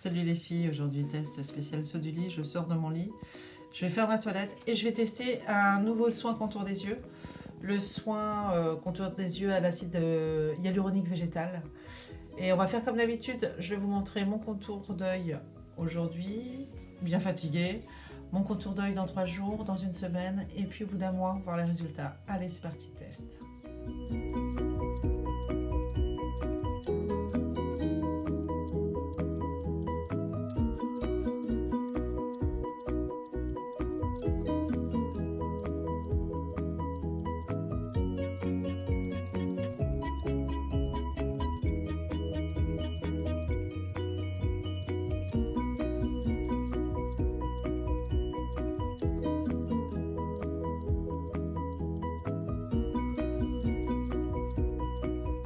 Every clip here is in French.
Salut les filles, aujourd'hui test spécial saut du lit, je sors de mon lit, je vais faire ma toilette et je vais tester un nouveau soin contour des yeux. Le soin contour des yeux à l'acide hyaluronique végétal. Et on va faire comme d'habitude, je vais vous montrer mon contour d'œil aujourd'hui, bien fatigué, mon contour d'œil dans 3 jours, dans une semaine, et puis au bout d'un mois, voir les résultats. Allez, c'est parti, test.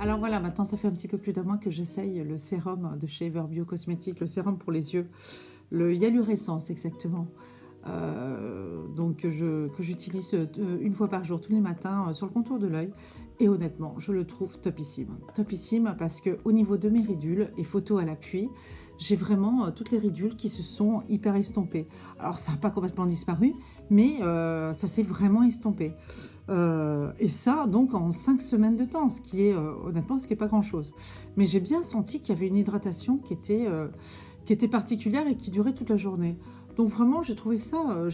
Alors voilà, maintenant ça fait un petit peu plus d'un mois que j'essaye le sérum de chez Everbio Cosmetics, le sérum pour les yeux, le Hyalurescence exactement. Que j'utilise une fois par jour, tous les matins, sur le contour de l'œil. Et honnêtement, je le trouve topissime. Topissime parce qu'au niveau de mes ridules, et photo à l'appui, j'ai vraiment toutes les ridules qui se sont hyper estompées. Alors ça n'a pas complètement disparu, mais ça s'est vraiment estompé. Et ça, donc, en 5 semaines de temps, ce qui est, honnêtement, ce qui n'est pas grand-chose. Mais j'ai bien senti qu'il y avait une hydratation qui était particulière et qui durait toute la journée. Donc vraiment, j'ai trouvé ça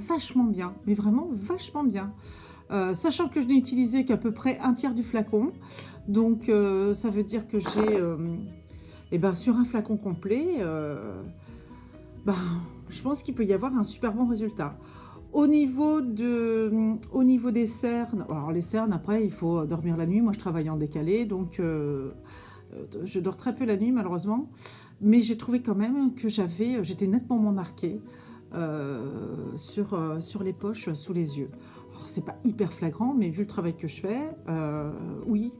vachement bien, mais vraiment vachement bien. Sachant que je n'ai utilisé qu'à peu près un tiers du flacon, donc ça veut dire que j'ai, sur un flacon complet, je pense qu'il peut y avoir un super bon résultat. Au niveau des cernes, alors les cernes, après, il faut dormir la nuit. Moi, je travaille en décalé, donc je dors très peu la nuit, malheureusement. Mais j'ai trouvé quand même que j'étais nettement moins marquée sur les poches sous les yeux. Alors, c'est pas hyper flagrant, mais vu le travail que je fais, oui.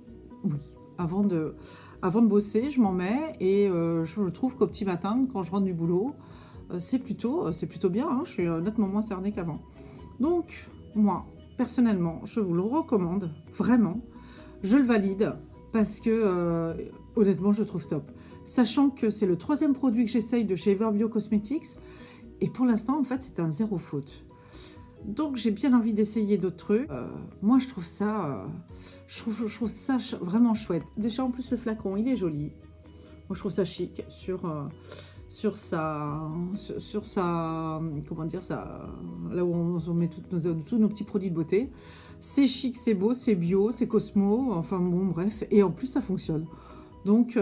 Avant de bosser, je m'en mets et je trouve qu'au petit matin, quand je rentre du boulot, c'est plutôt bien, hein, je suis nettement moins cernée qu'avant. Donc, moi, personnellement, je vous le recommande, vraiment. Je le valide parce que, honnêtement, je le trouve top. Sachant que c'est le 3e produit que j'essaye de chez Everbio Cosmetics. Et pour l'instant, en fait, c'est un zéro faute. Donc, j'ai bien envie d'essayer d'autres trucs. Moi, je trouve ça vraiment chouette. Déjà, en plus, le flacon, il est joli. Moi, je trouve ça chic sur sa, comment dire, ça, là où on met tous nos petits produits de beauté. C'est chic, c'est beau, c'est bio, c'est cosmo, enfin bon, bref. Et en plus, ça fonctionne. Donc,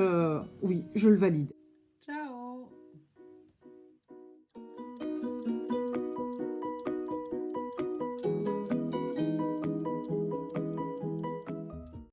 oui, je le valide.